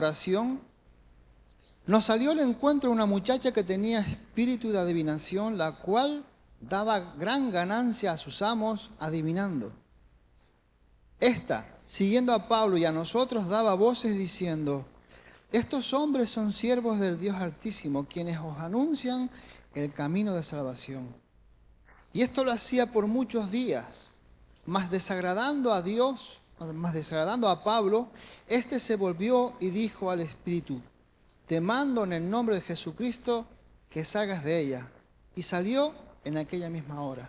oración, nos salió al encuentro una muchacha que tenía espíritu de adivinación, la cual daba gran ganancia a sus amos adivinando. Esta, siguiendo a Pablo y a nosotros, daba voces diciendo: estos hombres son siervos del Dios Altísimo, quienes os anuncian el camino de salvación. Y esto lo hacía por muchos días, mas desagradando a Pablo, éste se volvió y dijo al espíritu: te mando en el nombre de Jesucristo que salgas de ella. Y salió en aquella misma hora.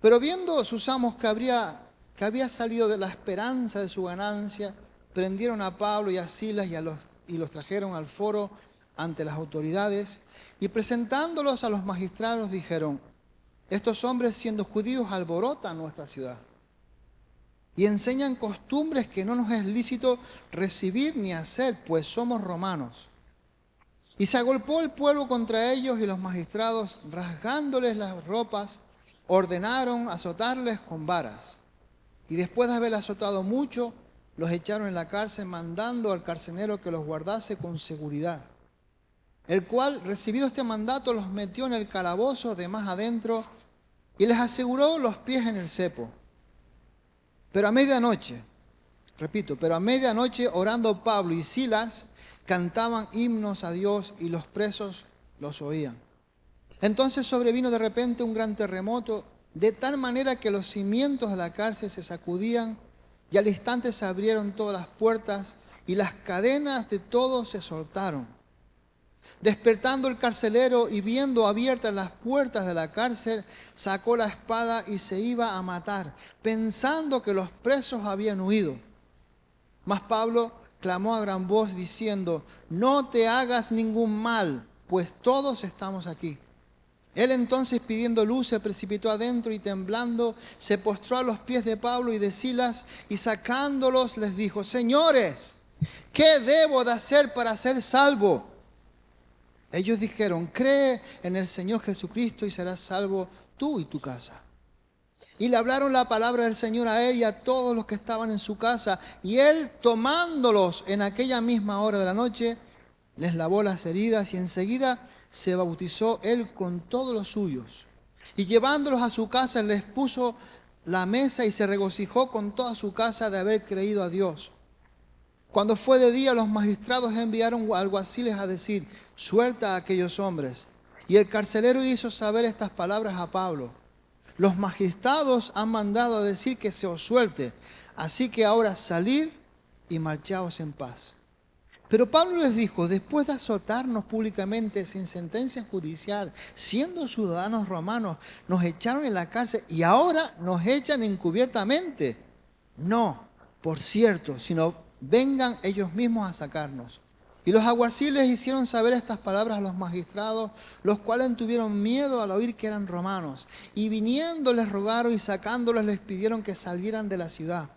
Pero viendo sus amos que había salido de la esperanza de su ganancia, prendieron a Pablo y a Silas y los trajeron al foro ante las autoridades, y presentándolos a los magistrados dijeron: estos hombres, siendo judíos, alborotan nuestra ciudad y enseñan costumbres que no nos es lícito recibir ni hacer, pues somos romanos. Y se agolpó el pueblo contra ellos, y los magistrados, rasgándoles las ropas, ordenaron azotarles con varas. Y después de haber azotado mucho, los echaron en la cárcel, mandando al carcelero que los guardase con seguridad. El cual, recibido este mandato, los metió en el calabozo de más adentro y les aseguró los pies en el cepo. Pero a medianoche, orando Pablo y Silas, cantaban himnos a Dios, y los presos los oían. Entonces sobrevino de repente un gran terremoto, de tal manera que los cimientos de la cárcel se sacudían, y al instante se abrieron todas las puertas, y las cadenas de todos se soltaron. Despertando el carcelero y viendo abiertas las puertas de la cárcel, sacó la espada y se iba a matar, pensando que los presos habían huido. Mas Pablo clamó a gran voz diciendo: no te hagas ningún mal, pues todos estamos aquí. Él entonces, pidiendo luz, se precipitó adentro y temblando se postró a los pies de Pablo y de Silas, y sacándolos les dijo: señores, ¿qué debo de hacer para ser salvo? Ellos dijeron: cree en el Señor Jesucristo y serás salvo tú y tu casa. Y le hablaron la palabra del Señor a él y a todos los que estaban en su casa. Y él, tomándolos en aquella misma hora de la noche, les lavó las heridas, y enseguida se bautizó él con todos los suyos. Y llevándolos a su casa, les puso la mesa y se regocijó con toda su casa de haber creído a Dios. Cuando fue de día, los magistrados enviaron alguaciles a decir: suelta a aquellos hombres. Y el carcelero hizo saber estas palabras a Pablo: los magistrados han mandado a decir que se os suelte, así que ahora salid y marchaos en paz. Pero Pablo les dijo: después de azotarnos públicamente sin sentencia judicial, siendo ciudadanos romanos, nos echaron en la cárcel y ahora nos echan encubiertamente. No, por cierto, sino vengan ellos mismos a sacarnos. Y los alguaciles hicieron saber estas palabras a los magistrados, los cuales tuvieron miedo al oír que eran romanos. Y viniendo les rogaron, y sacándolos les pidieron que salieran de la ciudad.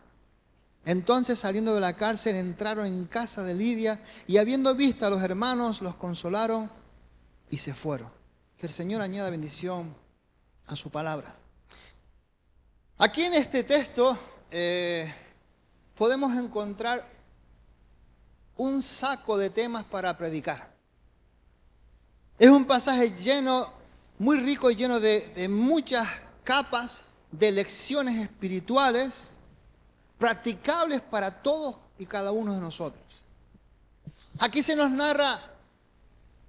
Entonces, saliendo de la cárcel, entraron en casa de Lidia, y habiendo visto a los hermanos, los consolaron y se fueron. Que el Señor añada bendición a su palabra. Aquí en este texto podemos encontrar un saco de temas para predicar. Es un pasaje lleno, muy rico y lleno de muchas capas de lecciones espirituales practicables para todos y cada uno de nosotros. Aquí se nos narra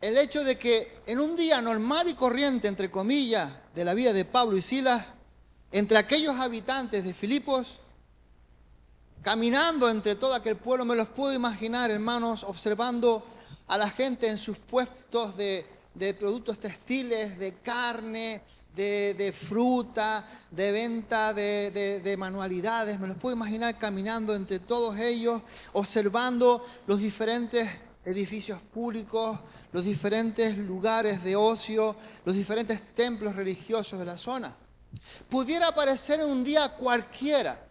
el hecho de que en un día normal y corriente, entre comillas, de la vida de Pablo y Silas, entre aquellos habitantes de Filipos, caminando entre todo aquel pueblo, me los puedo imaginar, hermanos, observando a la gente en sus puestos de productos textiles, de carne, de fruta, de venta de manualidades. Me los puedo imaginar caminando entre todos ellos, observando los diferentes edificios públicos, los diferentes lugares de ocio, los diferentes templos religiosos de la zona. Pudiera parecer un día cualquiera,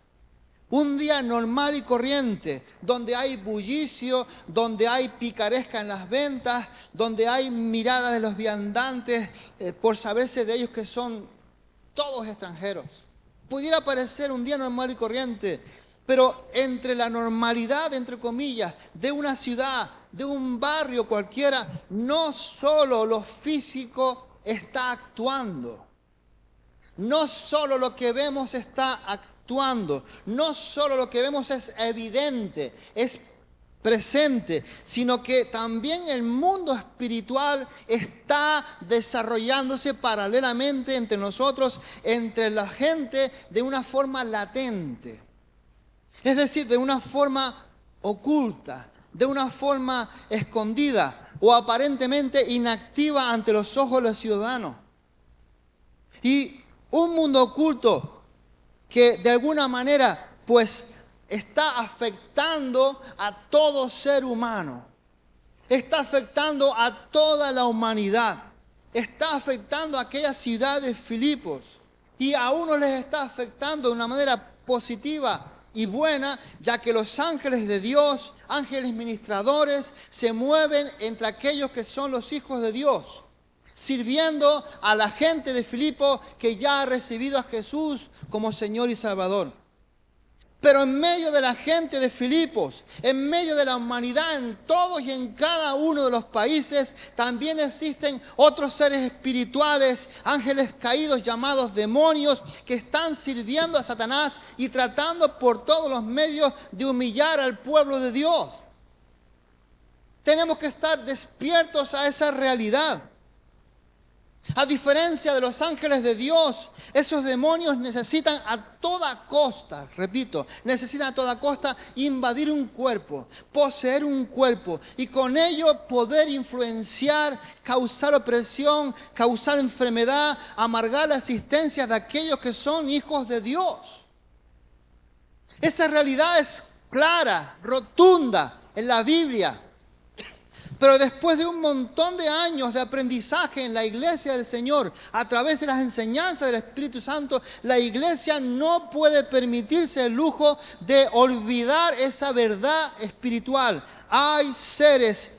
un día normal y corriente, donde hay bullicio, donde hay picaresca en las ventas, donde hay miradas de los viandantes por saberse de ellos que son todos extranjeros. Pudiera parecer un día normal y corriente, Pero entre la normalidad, entre comillas, de una ciudad, de un barrio cualquiera, no solo lo físico está actuando. No solo lo que vemos está actuando. No solo lo que vemos es evidente, es presente, sino que también el mundo espiritual está desarrollándose paralelamente entre nosotros, entre la gente, de una forma latente. Es decir, de una forma oculta, de una forma escondida o aparentemente inactiva ante los ojos de los ciudadanos. Y un mundo oculto que de alguna manera pues está afectando a todo ser humano, está afectando a toda la humanidad, está afectando a aquellas ciudades de Filipos y a unos les está afectando de una manera positiva y buena, ya que los ángeles de Dios, ángeles ministradores, se mueven entre aquellos que son los hijos de Dios, sirviendo a la gente de Filipos que ya ha recibido a Jesús como Señor y Salvador. Pero en medio de la gente de Filipos, en medio de la humanidad, en todos y en cada uno de los países, también existen otros seres espirituales, ángeles caídos llamados demonios, que están sirviendo a Satanás y tratando por todos los medios de humillar al pueblo de Dios. Tenemos que estar despiertos a esa realidad. A diferencia de los ángeles de Dios, esos demonios necesitan a toda costa, repito, necesitan a toda costa invadir un cuerpo, poseer un cuerpo y con ello poder influenciar, causar opresión, causar enfermedad, amargar la existencia de aquellos que son hijos de Dios. Esa realidad es clara, rotunda en la Biblia. Pero después de un montón de años de aprendizaje en la iglesia del Señor, a través de las enseñanzas del Espíritu Santo, la iglesia no puede permitirse el lujo de olvidar esa verdad espiritual. Hay seres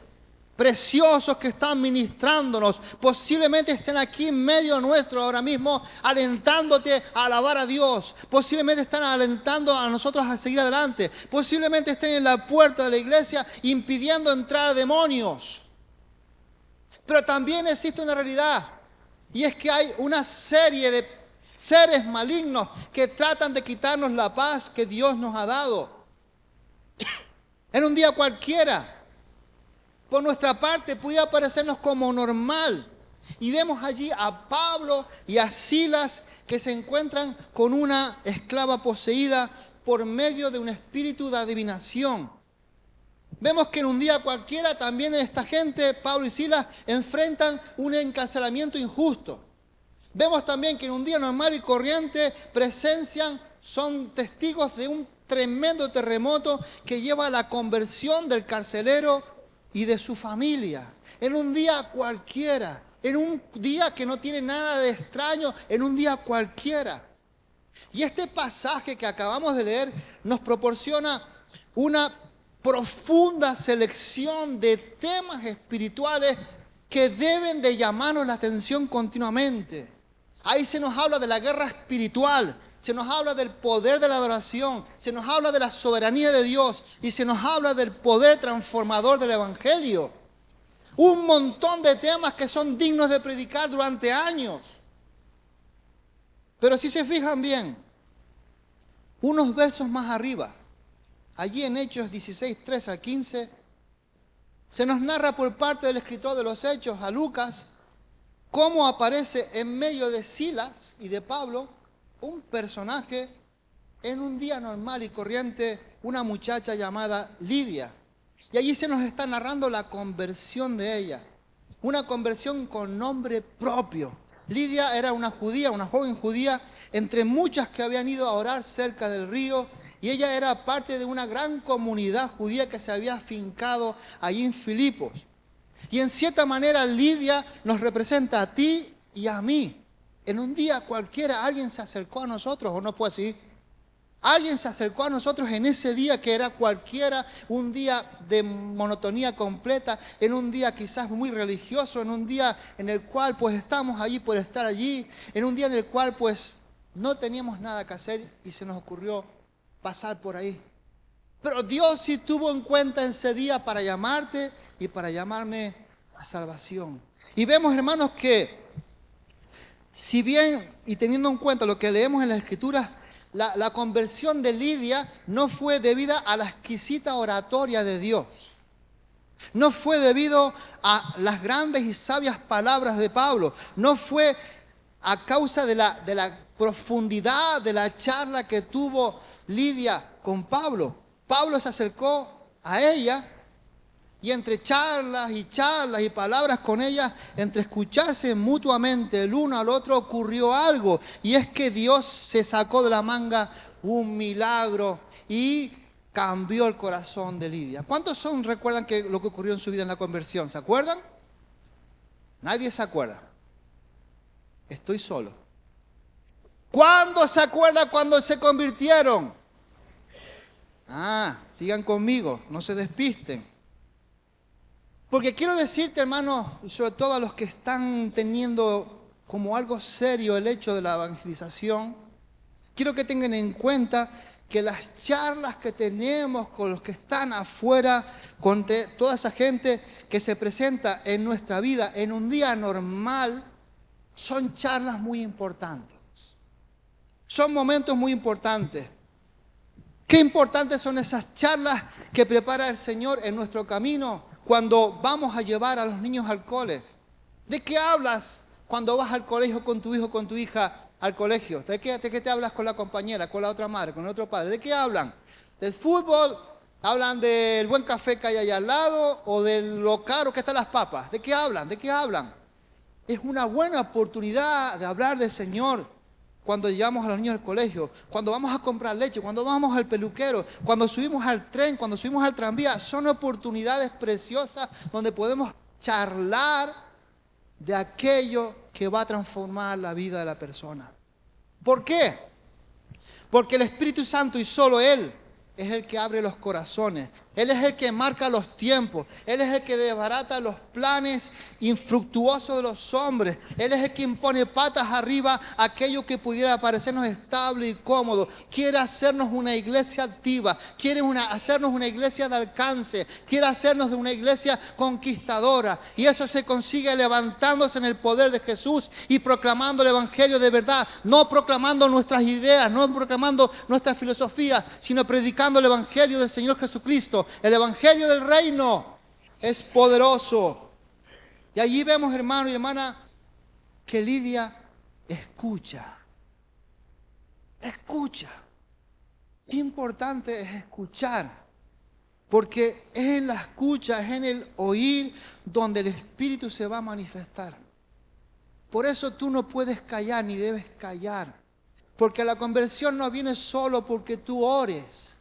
preciosos que están ministrándonos, posiblemente estén aquí en medio nuestro ahora mismo, alentándote a alabar a Dios, posiblemente están alentando a nosotros a seguir adelante, posiblemente estén en la puerta de la iglesia impidiendo entrar a demonios. Pero también existe una realidad, y es que hay una serie de seres malignos que tratan de quitarnos la paz que Dios nos ha dado. En un día cualquiera, por nuestra parte, pudiera parecernos como normal. Y vemos allí a Pablo y a Silas que se encuentran con una esclava poseída por medio de un espíritu de adivinación. Vemos que en un día cualquiera también esta gente, Pablo y Silas, enfrentan un encarcelamiento injusto. Vemos también que en un día normal y corriente son testigos de un tremendo terremoto que lleva a la conversión del carcelero y de su familia, en un día cualquiera, en un día que no tiene nada de extraño, en un día cualquiera. Y este pasaje que acabamos de leer nos proporciona una profunda selección de temas espirituales que deben de llamarnos la atención continuamente. Ahí se nos habla de la guerra espiritual, se nos habla del poder de la adoración, se nos habla de la soberanía de Dios y se nos habla del poder transformador del Evangelio. Un montón de temas que son dignos de predicar durante años. Pero si se fijan bien, unos versos más arriba, allí en Hechos 16, 3 al 15, se nos narra por parte del escritor de los Hechos, a Lucas, cómo aparece en medio de Silas y de Pablo un personaje en un día normal y corriente, una muchacha llamada Lidia. Y allí se nos está narrando la conversión de ella, una conversión con nombre propio. Lidia era una judía, una joven judía, entre muchas que habían ido a orar cerca del río, y ella era parte de una gran comunidad judía que se había afincado allí en Filipos. Y en cierta manera Lidia nos representa a ti y a mí. En un día cualquiera alguien se acercó a nosotros, ¿o no fue así? Alguien se acercó a nosotros en ese día que era cualquiera, un día de monotonía completa, en un día quizás muy religioso, en un día en el cual pues estamos allí por estar allí, en un día en el cual pues no teníamos nada que hacer y se nos ocurrió pasar por ahí. Pero Dios sí tuvo en cuenta ese día para llamarte y para llamarme a salvación. Y vemos, hermanos, que si bien, y teniendo en cuenta lo que leemos en las Escrituras, la conversión de Lidia no fue debida a la exquisita oratoria de Dios. No fue debido a las grandes y sabias palabras de Pablo. No fue a causa de la profundidad de la charla que tuvo Lidia con Pablo. Pablo se acercó a ella y entre charlas y palabras con ella, entre escucharse mutuamente el uno al otro, ocurrió algo. Y es que Dios se sacó de la manga un milagro y cambió el corazón de Lidia. ¿Cuántos recuerdan lo que ocurrió en su vida en la conversión? ¿Se acuerdan? Nadie se acuerda. Estoy solo. ¿Cuándo se acuerda cuando se convirtieron? Sigan conmigo, no se despisten. Porque quiero decirte, hermanos, sobre todo a los que están teniendo como algo serio el hecho de la evangelización, quiero que tengan en cuenta que las charlas que tenemos con los que están afuera, con toda esa gente que se presenta en nuestra vida en un día normal, son charlas muy importantes. Son momentos muy importantes. Qué importantes son esas charlas que prepara el Señor en nuestro camino cuando vamos a llevar a los niños al cole. ¿De qué hablas cuando vas al colegio con tu hijo, con tu hija al colegio? ¿De qué te hablas con la compañera, con la otra madre, con el otro padre? ¿De qué hablan? ¿Del fútbol? ¿Hablan del buen café que hay allá al lado? ¿O de lo caro que están las papas? ¿De qué hablan? ¿De qué hablan? Es una buena oportunidad de hablar del Señor cuando llevamos a los niños al colegio, cuando vamos a comprar leche, cuando vamos al peluquero, cuando subimos al tren, cuando subimos al tranvía. Son oportunidades preciosas donde podemos charlar de aquello que va a transformar la vida de la persona. ¿Por qué? Porque el Espíritu Santo y solo Él es el que abre los corazones. Él es el que marca los tiempos. Él es el que desbarata los planes infructuosos de los hombres. Él es el que impone patas arriba aquello que pudiera parecernos estable y cómodo. Quiere hacernos una iglesia activa. Quiere hacernos una iglesia de alcance. Quiere hacernos de una iglesia conquistadora. Y eso se consigue levantándose en el poder de Jesús y proclamando el Evangelio de verdad. No proclamando nuestras ideas, no proclamando nuestra filosofía, sino predicando el Evangelio del Señor Jesucristo. El Evangelio del Reino es poderoso. Y allí vemos, hermano y hermana, que Lidia escucha. Escucha. Qué importante es escuchar. Porque es en la escucha, es en el oír donde el Espíritu se va a manifestar. Por eso tú no puedes callar ni debes callar. Porque la conversión no viene solo porque tú ores.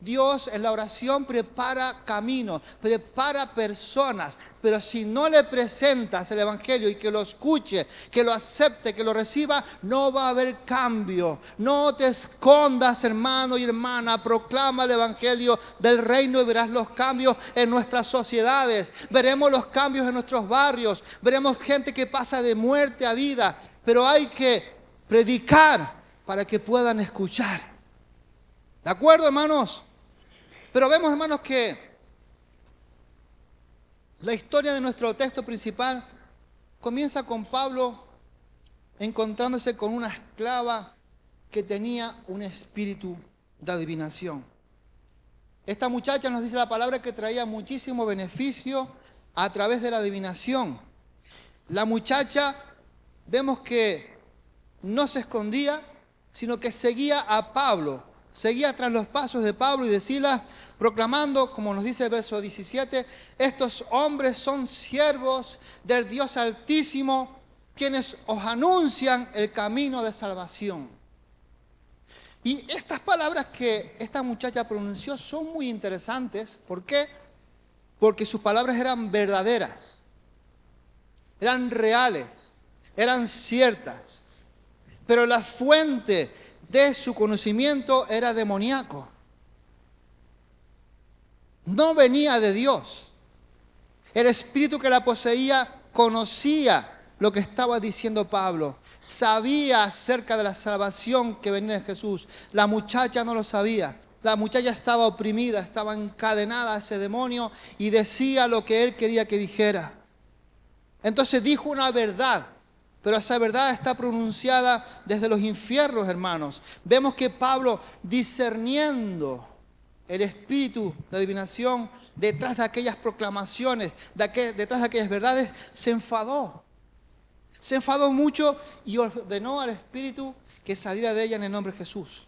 Dios en la oración prepara caminos, prepara personas, pero si no le presentas el Evangelio y que lo escuche, que lo acepte, que lo reciba, no va a haber cambio. No te escondas, hermano y hermana, proclama el Evangelio del Reino y verás los cambios en nuestras sociedades, veremos los cambios en nuestros barrios, veremos gente que pasa de muerte a vida, pero hay que predicar para que puedan escuchar. ¿De acuerdo, hermanos? Pero vemos, hermanos, que la historia de nuestro texto principal comienza con Pablo encontrándose con una esclava que tenía un espíritu de adivinación. Esta muchacha, nos dice la palabra, que traía muchísimo beneficio a través de la adivinación. La muchacha, vemos que no se escondía, sino que seguía a Pablo, seguía tras los pasos de Pablo y de Silas, proclamando, como nos dice el verso 17, estos hombres son siervos del Dios Altísimo, quienes os anuncian el camino de salvación. Y estas palabras que esta muchacha pronunció son muy interesantes. ¿Por qué? Porque sus palabras eran verdaderas, eran reales, eran ciertas. Pero la fuente de su conocimiento era demoníaco. No venía de Dios. El espíritu que la poseía conocía lo que estaba diciendo Pablo. Sabía acerca de la salvación que venía de Jesús. La muchacha no lo sabía. La muchacha estaba oprimida, estaba encadenada a ese demonio y decía lo que él quería que dijera. Entonces dijo una verdad, pero esa verdad está pronunciada desde los infiernos, hermanos. Vemos que Pablo, discerniendo el espíritu de adivinación detrás de aquellas proclamaciones, detrás de aquellas verdades, se enfadó. Se enfadó mucho y ordenó al espíritu que saliera de ella en el nombre de Jesús.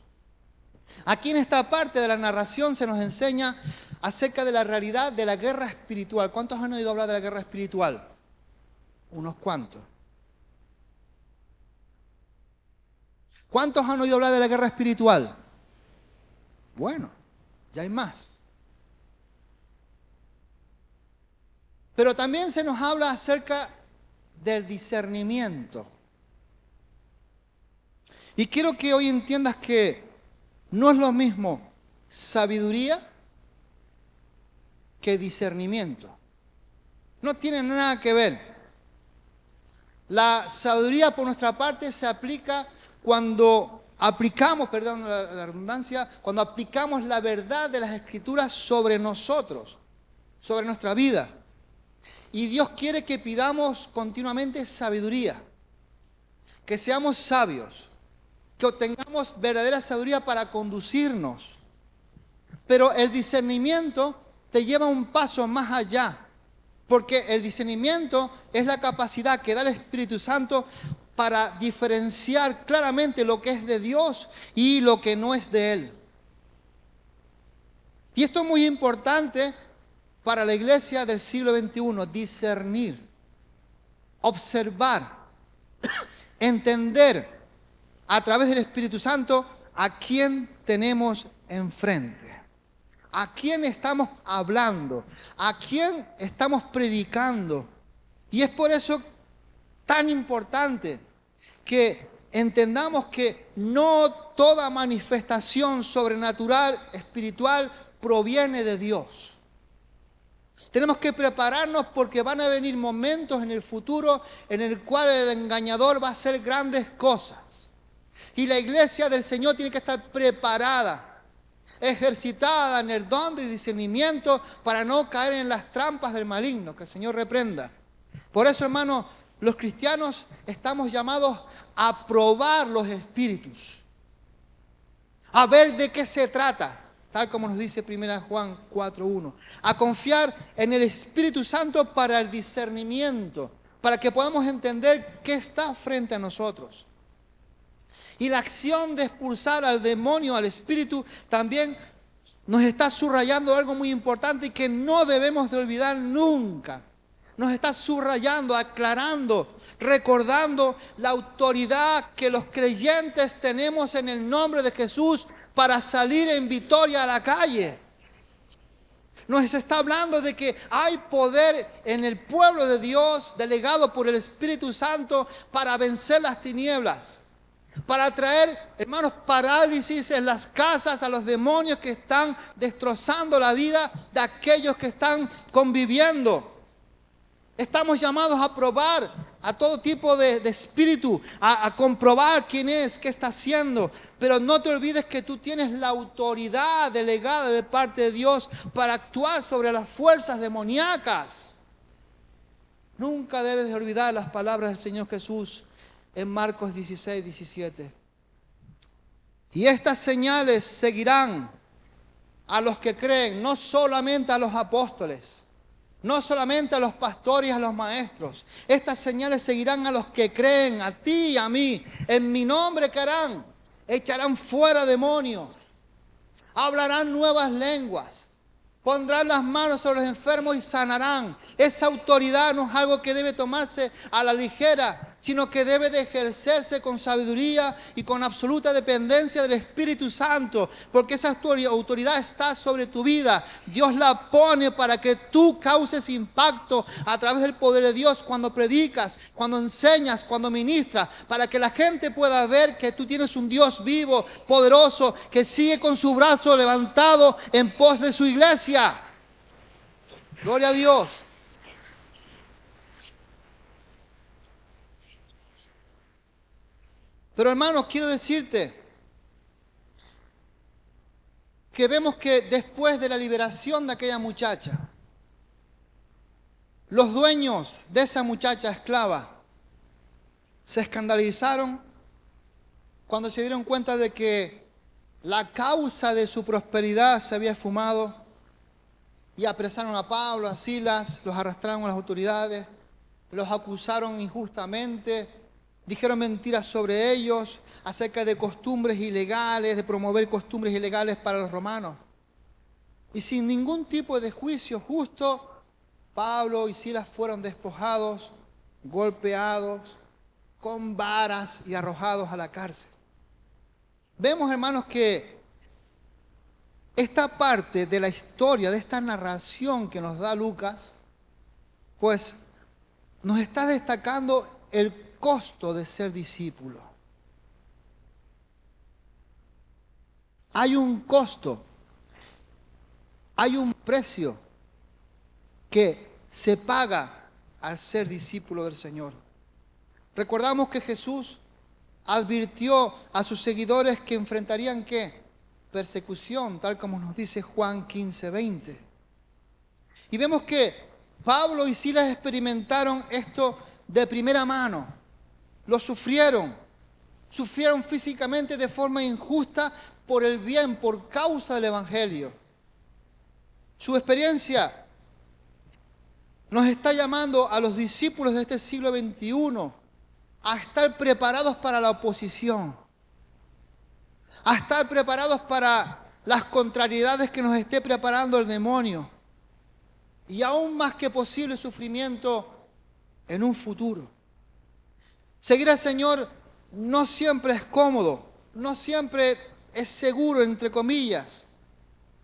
Aquí en esta parte de la narración se nos enseña acerca de la realidad de la guerra espiritual. ¿Cuántos han oído hablar de la guerra espiritual? Unos cuantos. ¿Cuántos han oído hablar de la guerra espiritual? Bueno, ya hay más. Pero también se nos habla acerca del discernimiento. Y quiero que hoy entiendas que no es lo mismo sabiduría que discernimiento. No tienen nada que ver. La sabiduría por nuestra parte se aplica cuando aplicamos, perdón la redundancia, cuando aplicamos la verdad de las Escrituras sobre nosotros, sobre nuestra vida. Y Dios quiere que pidamos continuamente sabiduría, que seamos sabios, que obtengamos verdadera sabiduría para conducirnos. Pero el discernimiento te lleva un paso más allá, porque el discernimiento es la capacidad que da el Espíritu Santo para diferenciar claramente lo que es de Dios y lo que no es de Él. Y esto es muy importante para la iglesia del siglo XXI, discernir, observar, entender a través del Espíritu Santo a quién tenemos enfrente, a quién estamos hablando, a quién estamos predicando. Y es por eso tan importante que entendamos que no toda manifestación sobrenatural, espiritual, proviene de Dios. Tenemos que prepararnos porque van a venir momentos en el futuro en el cual el engañador va a hacer grandes cosas. Y la iglesia del Señor tiene que estar preparada, ejercitada en el don del discernimiento para no caer en las trampas del maligno, que el Señor reprenda. Por eso, hermanos, los cristianos estamos llamados a probar los espíritus, a ver de qué se trata. Tal como nos dice 1 Juan 4:1, a confiar en el Espíritu Santo para el discernimiento, para que podamos entender qué está frente a nosotros. Y la acción de expulsar al demonio, al espíritu, también nos está subrayando algo muy importante y que no debemos de olvidar nunca. Nos está subrayando, aclarando, recordando la autoridad que los creyentes tenemos en el nombre de Jesús para salir en victoria a la calle. Nos está hablando de que hay poder en el pueblo de Dios, delegado por el Espíritu Santo, para vencer las tinieblas, para traer, hermanos, parálisis en las casas a los demonios que están destrozando la vida de aquellos que están conviviendo. Estamos llamados a probar a todo tipo de espíritu, a comprobar quién es, qué está haciendo. Pero no te olvides que tú tienes la autoridad delegada de parte de Dios para actuar sobre las fuerzas demoníacas. Nunca debes de olvidar las palabras del Señor Jesús en Marcos 16:17. Y estas señales seguirán a los que creen, no solamente a los apóstoles, no solamente a los pastores y a los maestros. Estas señales seguirán a los que creen, a ti y a mí. En mi nombre, ¿qué harán? Echarán fuera demonios, hablarán nuevas lenguas, pondrán las manos sobre los enfermos y sanarán. Esa autoridad no es algo que debe tomarse a la ligera, sino que debe de ejercerse con sabiduría y con absoluta dependencia del Espíritu Santo, porque esa autoridad está sobre tu vida. Dios la pone para que tú causes impacto a través del poder de Dios cuando predicas, cuando enseñas, cuando ministras, para que la gente pueda ver que tú tienes un Dios vivo, poderoso, que sigue con su brazo levantado en pos de su iglesia. Gloria a Dios. Pero hermanos, quiero decirte que vemos que después de la liberación de aquella muchacha, los dueños de esa muchacha esclava se escandalizaron cuando se dieron cuenta de que la causa de su prosperidad se había esfumado, y apresaron a Pablo, a Silas, los arrastraron a las autoridades, los acusaron injustamente, dijeron mentiras sobre ellos acerca de costumbres ilegales, de promover costumbres ilegales para los romanos. Y sin ningún tipo de juicio justo, Pablo y Silas fueron despojados, golpeados, con varas y arrojados a la cárcel. Vemos, hermanos, que esta parte de la historia, de esta narración que nos da Lucas, pues nos está destacando el costo de ser discípulo. Hay un costo, hay un precio que se paga al ser discípulo del Señor. Recordamos que Jesús advirtió a sus seguidores que enfrentarían ¿qué? Persecución, tal como nos dice Juan 15:20. Y vemos que Pablo y Silas experimentaron esto de primera mano. Lo sufrieron físicamente de forma injusta por el bien, por causa del Evangelio. Su experiencia nos está llamando a los discípulos de este siglo XXI a estar preparados para la oposición, a estar preparados para las contrariedades que nos esté preparando el demonio, y aún más que posible sufrimiento en un futuro. Seguir al Señor no siempre es cómodo, no siempre es seguro, entre comillas,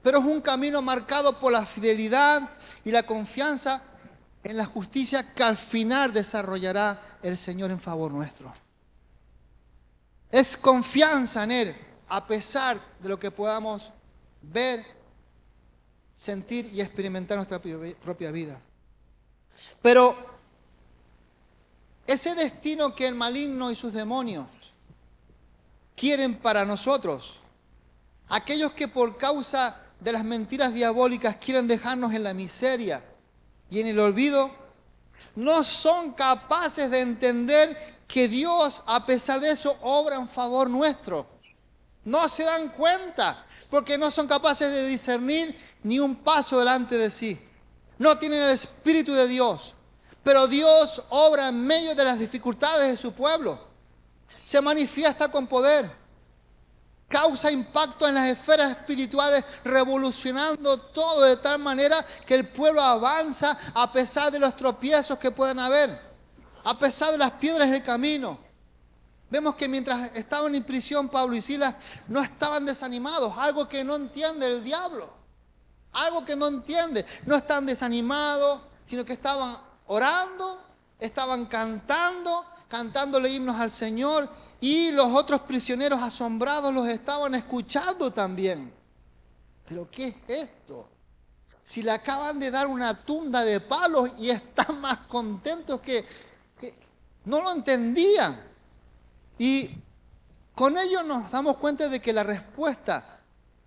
pero es un camino marcado por la fidelidad y la confianza en la justicia que al final desarrollará el Señor en favor nuestro. Es confianza en Él, a pesar de lo que podamos ver, sentir y experimentar en nuestra propia vida. Pero ese destino que el maligno y sus demonios quieren para nosotros, aquellos que por causa de las mentiras diabólicas quieren dejarnos en la miseria y en el olvido, no son capaces de entender que Dios, a pesar de eso, obra en favor nuestro. No se dan cuenta, porque no son capaces de discernir ni un paso delante de sí. No tienen el Espíritu de Dios, pero Dios obra en medio de las dificultades de su pueblo. Se manifiesta con poder. Causa impacto en las esferas espirituales, revolucionando todo de tal manera que el pueblo avanza a pesar de los tropiezos que puedan haber, a pesar de las piedras del camino. Vemos que mientras estaban en prisión, Pablo y Silas no estaban desanimados, algo que no entiende el diablo, algo que no entiende. No están desanimados, sino que estaban orando, estaban cantándole himnos al Señor. Y los otros prisioneros asombrados los estaban escuchando también. ¿Pero qué es esto? Si le acaban de dar una tunda de palos y están más contentos que no lo entendían. Y con ello nos damos cuenta de que la respuesta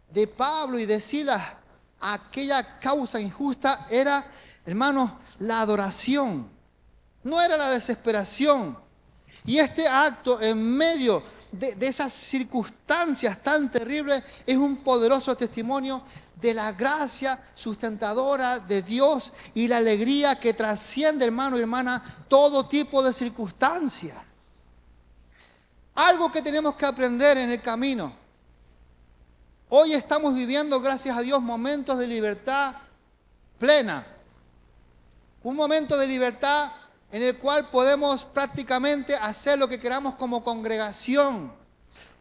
de Pablo y de Silas a aquella causa injusta era, hermanos, la adoración. No era la desesperación. Y este acto, en medio de esas circunstancias tan terribles, es un poderoso testimonio de la gracia sustentadora de Dios y la alegría que trasciende, hermano y hermana, todo tipo de circunstancias. Algo que tenemos que aprender en el camino. Hoy estamos viviendo, gracias a Dios, momentos de libertad plena. Un momento de libertad en el cual podemos prácticamente hacer lo que queramos como congregación.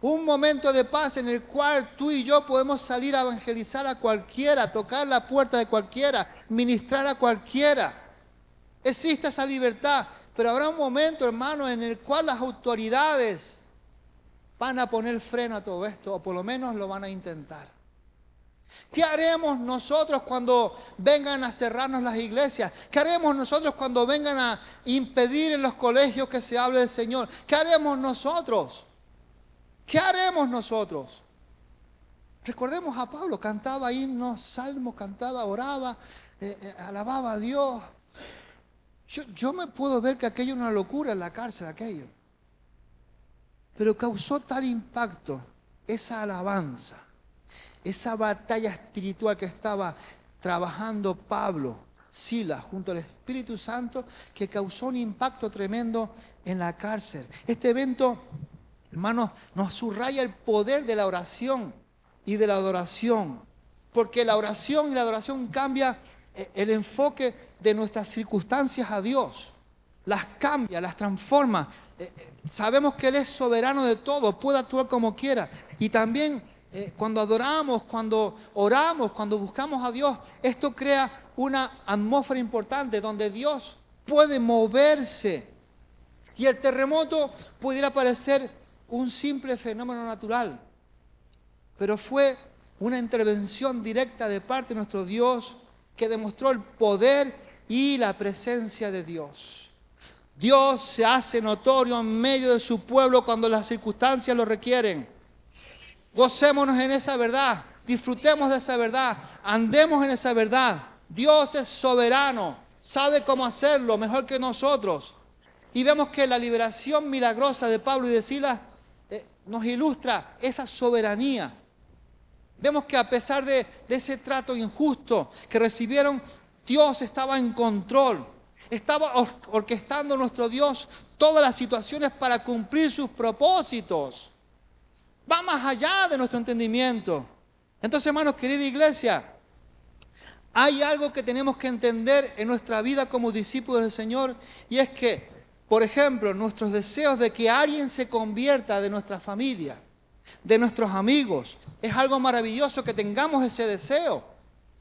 Un momento de paz en el cual tú y yo podemos salir a evangelizar a cualquiera, tocar la puerta de cualquiera, ministrar a cualquiera. Existe esa libertad, pero habrá un momento, hermano, en el cual las autoridades van a poner freno a todo esto, o por lo menos lo van a intentar. ¿Qué haremos nosotros cuando vengan a cerrarnos las iglesias? ¿Qué haremos nosotros cuando vengan a impedir en los colegios que se hable del Señor? ¿Qué haremos nosotros? ¿Qué haremos nosotros? Recordemos a Pablo, cantaba himnos, salmos, cantaba, oraba, alababa a Dios. Yo me puedo ver que aquello era una locura en la cárcel, aquello. Pero causó tal impacto esa alabanza, esa batalla espiritual que estaba trabajando Pablo, Silas, junto al Espíritu Santo, que causó un impacto tremendo en la cárcel. Este evento, hermanos, nos subraya el poder de la oración y de la adoración, porque la oración y la adoración cambia el enfoque de nuestras circunstancias a Dios, las cambia, las transforma. Sabemos que Él es soberano de todo, puede actuar como quiera. Y también cuando adoramos, cuando oramos, cuando buscamos a Dios, esto crea una atmósfera importante donde Dios puede moverse. Y el terremoto pudiera parecer un simple fenómeno natural, pero fue una intervención directa de parte de nuestro Dios que demostró el poder y la presencia de Dios. Dios se hace notorio en medio de su pueblo cuando las circunstancias lo requieren. Gocémonos en esa verdad, disfrutemos de esa verdad, andemos en esa verdad. Dios es soberano, sabe cómo hacerlo mejor que nosotros. Y vemos que la liberación milagrosa de Pablo y de Silas nos ilustra esa soberanía. Vemos que a pesar de ese trato injusto que recibieron, Dios estaba en control. Estaba orquestando nuestro Dios todas las situaciones para cumplir sus propósitos. Va más allá de nuestro entendimiento. Entonces, hermanos, querida iglesia, hay algo que tenemos que entender en nuestra vida como discípulos del Señor, y es que, por ejemplo, nuestros deseos de que alguien se convierta de nuestra familia, de nuestros amigos, es algo maravilloso que tengamos ese deseo.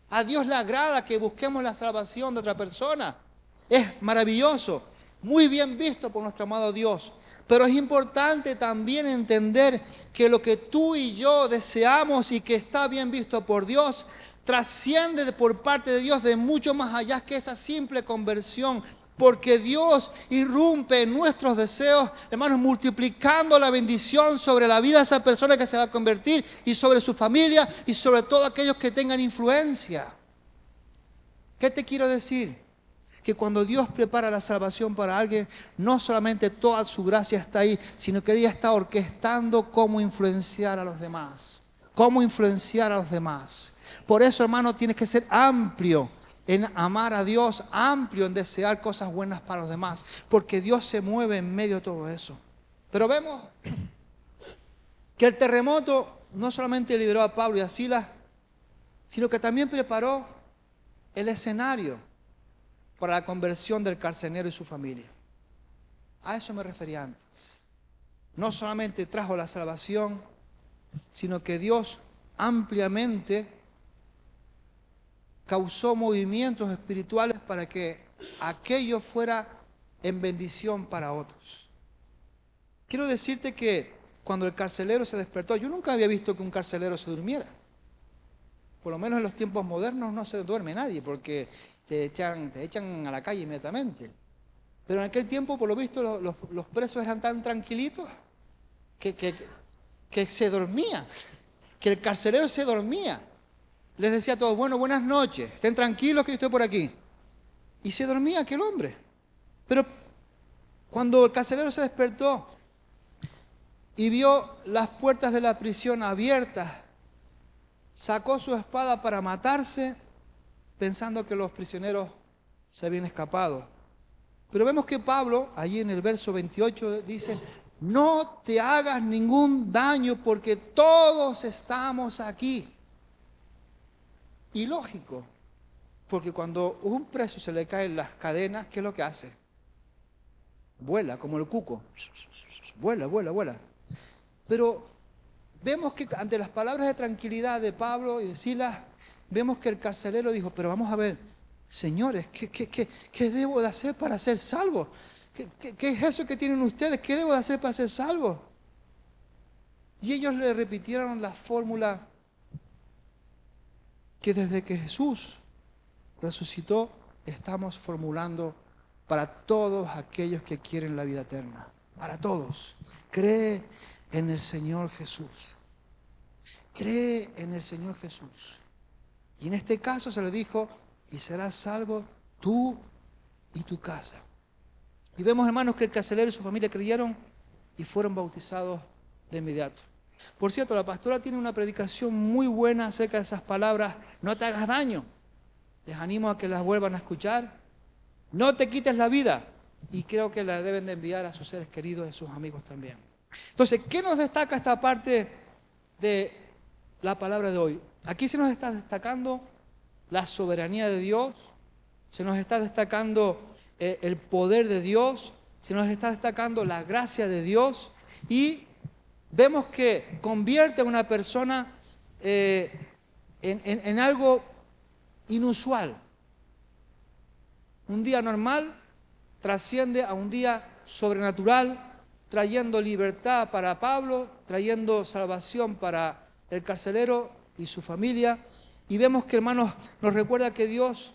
A Dios le agrada que busquemos la salvación de otra persona. Es maravilloso, muy bien visto por nuestro amado Dios. Pero es importante también entender que lo que tú y yo deseamos y que está bien visto por Dios, trasciende por parte de Dios de mucho más allá que esa simple conversión. Porque Dios irrumpe en nuestros deseos, hermanos, multiplicando la bendición sobre la vida de esa persona que se va a convertir y sobre su familia y sobre todos aquellos que tengan influencia. ¿Qué te quiero decir? Que cuando Dios prepara la salvación para alguien, no solamente toda su gracia está ahí, sino que ella está orquestando cómo influenciar a los demás. Cómo influenciar a los demás. Por eso, hermano, tienes que ser amplio en amar a Dios, amplio en desear cosas buenas para los demás, porque Dios se mueve en medio de todo eso. Pero vemos que el terremoto no solamente liberó a Pablo y a Silas, sino que también preparó el escenario para la conversión del carcelero y su familia. A eso me refería antes. No solamente trajo la salvación, sino que Dios ampliamente causó movimientos espirituales para que aquello fuera en bendición para otros. Quiero decirte que cuando el carcelero se despertó, yo nunca había visto que un carcelero se durmiera. Por lo menos en los tiempos modernos no se duerme nadie porque te echan a la calle inmediatamente. Pero en aquel tiempo, por lo visto, los presos eran tan tranquilitos que se dormían, que el carcelero se dormía. Les decía a todos, bueno, buenas noches, estén tranquilos que yo estoy por aquí. Y se dormía aquel hombre. Pero cuando el carcelero se despertó y vio las puertas de la prisión abiertas, sacó su espada para matarse, pensando que los prisioneros se habían escapado. Pero vemos que Pablo, allí en el verso 28, dice, no te hagas ningún daño porque todos estamos aquí. Y lógico, porque cuando a un preso se le caen las cadenas, ¿qué es lo que hace? Vuela, como el cuco. Vuela, vuela, vuela. Pero vemos que ante las palabras de tranquilidad de Pablo y de Silas, vemos que el carcelero dijo, pero vamos a ver, señores, ¿qué debo de hacer para ser salvo? ¿Qué es eso que tienen ustedes? ¿Qué debo de hacer para ser salvo? Y ellos le repitieron la fórmula que desde que Jesús resucitó, estamos formulando para todos aquellos que quieren la vida eterna. Para todos. Cree en el Señor Jesús. cree en el Señor Jesús. Y en este caso se le dijo, y serás salvo tú y tu casa. Y vemos, hermanos, que el carcelero y su familia creyeron y fueron bautizados de inmediato. Por cierto, la pastora tiene una predicación muy buena acerca de esas palabras, no te hagas daño. Les animo a que las vuelvan a escuchar. No te quites la vida. Y creo que la deben de enviar a sus seres queridos y a sus amigos también. Entonces, ¿qué nos destaca esta parte de la palabra de hoy? Aquí se nos está destacando la soberanía de Dios, se nos está destacando el poder de Dios, se nos está destacando la gracia de Dios y vemos que convierte a una persona en algo inusual. Un día normal trasciende a un día sobrenatural, trayendo libertad para Pablo, trayendo salvación para el carcelero y su familia. Y vemos que, hermanos, nos recuerda que Dios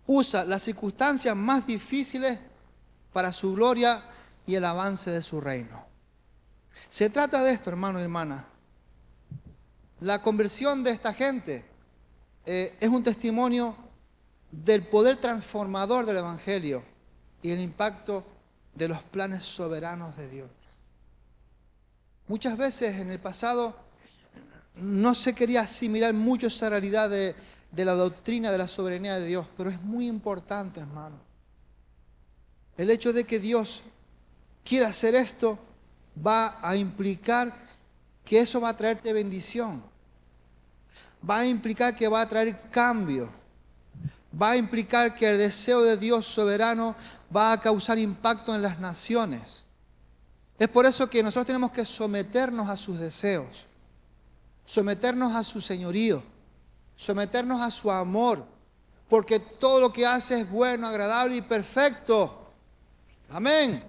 usa las circunstancias más difíciles para su gloria y el avance de su reino. Se trata de esto, hermanos y hermanas. La conversión de esta gente es un testimonio del poder transformador del Evangelio y el impacto de los planes soberanos de Dios. Muchas veces en el pasado no se quería asimilar mucho esa realidad de la doctrina de la soberanía de Dios, pero es muy importante, hermano. El hecho de que Dios quiera hacer esto va a implicar que eso va a traerte bendición, va a implicar que va a traer cambio, va a implicar que el deseo de Dios soberano va a causar impacto en las naciones. Es por eso que nosotros tenemos que someternos a sus deseos, someternos a su señorío, someternos a su amor, porque todo lo que hace es bueno, agradable y perfecto. Amén.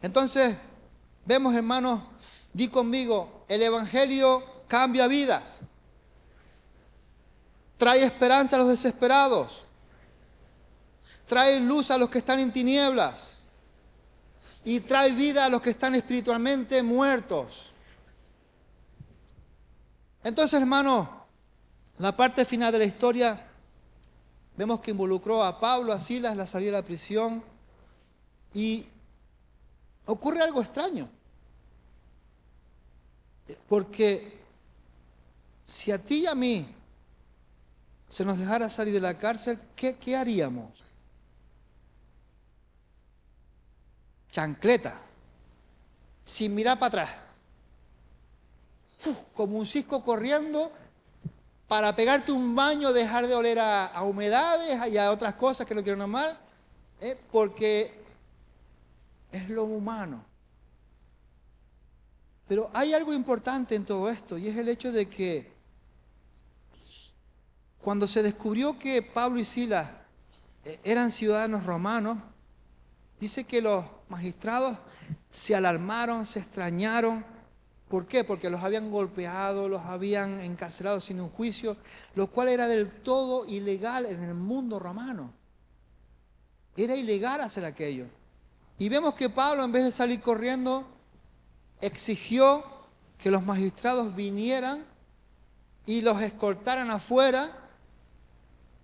Entonces, vemos, hermanos, di conmigo, el Evangelio cambia vidas, trae esperanza a los desesperados, trae luz a los que están en tinieblas y trae vida a los que están espiritualmente muertos. Entonces, hermanos, la parte final de la historia vemos que involucró a Pablo, a Silas en la salida de la prisión y ocurre algo extraño. Porque si a ti y a mí se nos dejara salir de la cárcel, ¿qué haríamos? Chancleta, sin mirar para atrás. Como un cisco corriendo para pegarte un baño, dejar de oler a humedades y a otras cosas que no quiero nombrar, porque es lo humano. Pero hay algo importante en todo esto y es el hecho de que cuando se descubrió que Pablo y Silas eran ciudadanos romanos, dice que los magistrados se alarmaron, se extrañaron. ¿Por qué? Porque los habían golpeado, los habían encarcelado sin un juicio, lo cual era del todo ilegal en el mundo romano. Era ilegal hacer aquello. Y vemos que Pablo, en vez de salir corriendo, exigió que los magistrados vinieran y los escoltaran afuera.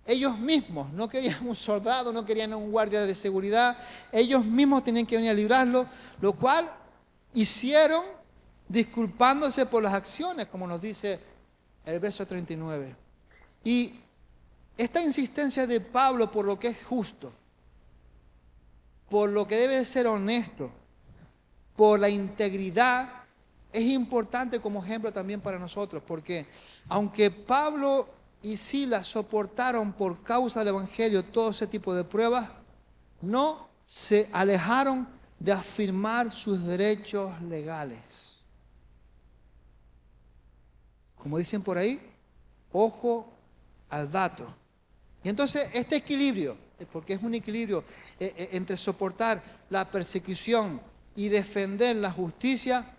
Ellos mismos, no querían un soldado, no querían un guardia de seguridad, ellos mismos tenían que venir a librarlo, lo cual hicieron disculpándose por las acciones, como nos dice el verso 39. Y esta insistencia de Pablo por lo que es justo, por lo que debe de ser honesto, por la integridad, es importante como ejemplo también para nosotros, porque aunque Pablo y Silas soportaron por causa del Evangelio todo ese tipo de pruebas, no se alejaron de afirmar sus derechos legales. Como dicen por ahí, ojo al dato. Y entonces este equilibrio, porque es un equilibrio entre soportar la persecución y defender la justicia,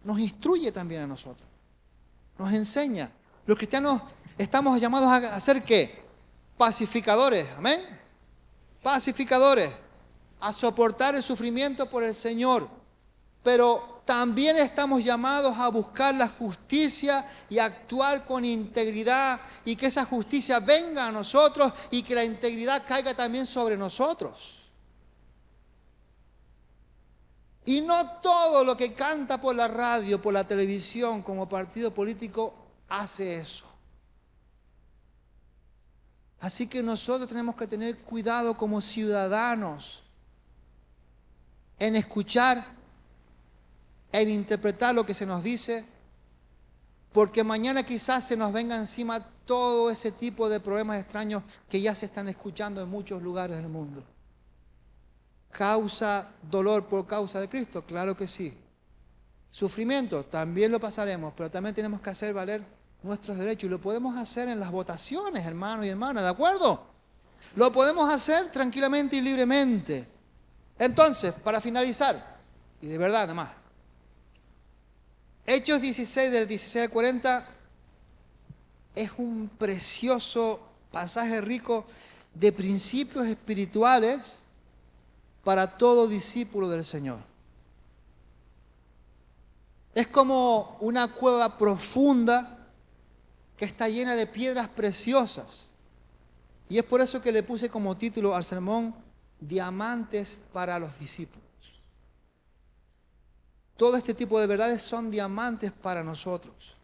nos instruye también a nosotros, nos enseña. Los cristianos estamos llamados a ser ¿qué? Pacificadores, amén. Pacificadores, a soportar el sufrimiento por el Señor. pero también estamos llamados a buscar la justicia y actuar con integridad y que esa justicia venga a nosotros y que la integridad caiga también sobre nosotros. Y no todo lo que canta por la radio, por la televisión, como partido político, hace eso. Así que nosotros tenemos que tener cuidado como ciudadanos en escuchar, en interpretar lo que se nos dice, porque mañana quizás se nos venga encima todo ese tipo de problemas extraños que ya se están escuchando en muchos lugares del mundo. ¿Causa dolor por causa de Cristo? Claro que sí. Sufrimiento, también lo pasaremos, pero también tenemos que hacer valer nuestros derechos y lo podemos hacer en las votaciones, hermanos y hermanas, ¿de acuerdo? Lo podemos hacer tranquilamente y libremente. Entonces, para finalizar, y de verdad además, Hechos 16 del 16 al 40 es un precioso pasaje rico de principios espirituales para todo discípulo del Señor. Es como una cueva profunda que está llena de piedras preciosas. Y es por eso que le puse como título al sermón, Diamantes para los discípulos. Todo este tipo de verdades son diamantes para nosotros,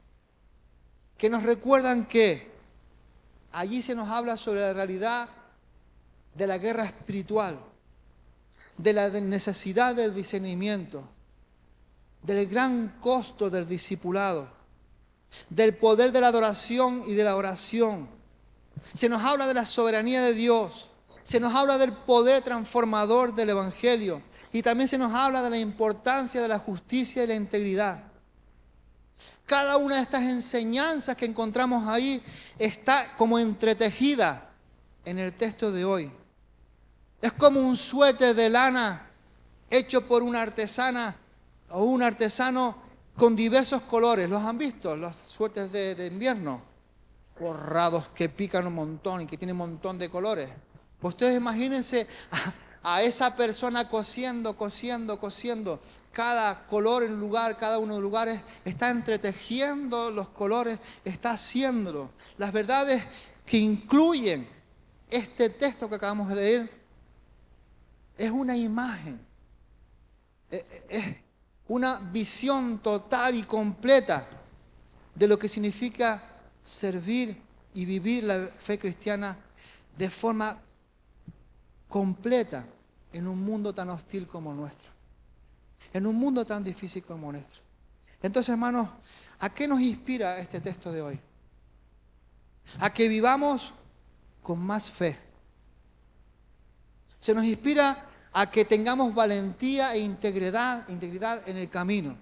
que nos recuerdan que allí se nos habla sobre la realidad de la guerra espiritual, de la necesidad del discernimiento, del gran costo del discipulado, del poder de la adoración y de la oración. Se nos habla de la soberanía de Dios, se nos habla del poder transformador del Evangelio y también se nos habla de la importancia de la justicia y la integridad. Cada una de estas enseñanzas que encontramos ahí está como entretejida en el texto de hoy. Es como un suéter de lana hecho por una artesana o un artesano con diversos colores. ¿Los han visto? Los suéteres de invierno, forrados que pican un montón y que tienen un montón de colores. Pues ustedes imagínense a esa persona cosiendo. Cada color en un lugar, cada uno de los lugares, está entretejiendo los colores, está haciéndolo. Las verdades que incluyen este texto que acabamos de leer es una imagen, es una visión total y completa de lo que significa servir y vivir la fe cristiana de forma completa en un mundo tan hostil como nuestro, en un mundo tan difícil como nuestro. Entonces, hermanos, ¿a qué nos inspira este texto de hoy? A que vivamos con más fe. Se nos inspira a que tengamos valentía e integridad en el camino.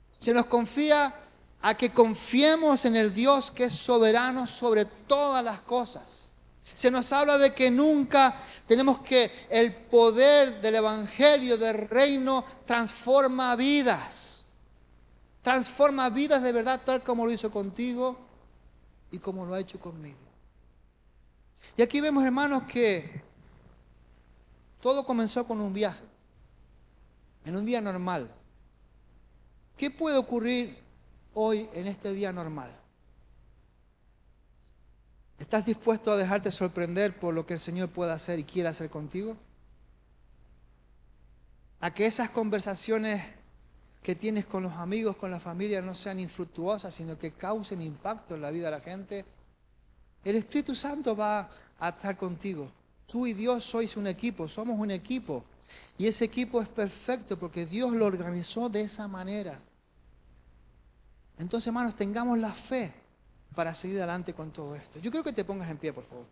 Se nos confía a que confiemos en el Dios que es soberano sobre todas las cosas. Se nos habla de que nunca tenemos que el poder del Evangelio, del reino, transforma vidas. Transforma vidas de verdad tal como lo hizo contigo y como lo ha hecho conmigo. Y aquí vemos, hermanos, que todo comenzó con un viaje, en un día normal. ¿Qué puede ocurrir hoy en este día normal? ¿Estás dispuesto a dejarte sorprender por lo que el Señor pueda hacer y quiera hacer contigo? A que esas conversaciones que tienes con los amigos, con la familia, no sean infructuosas, sino que causen impacto en la vida de la gente. El Espíritu Santo va a estar contigo. Tú y Dios sois un equipo, somos un equipo. Y ese equipo es perfecto porque Dios lo organizó de esa manera. Entonces, hermanos, tengamos la fe para seguir adelante con todo esto. Yo creo que te pongas en pie, por favor.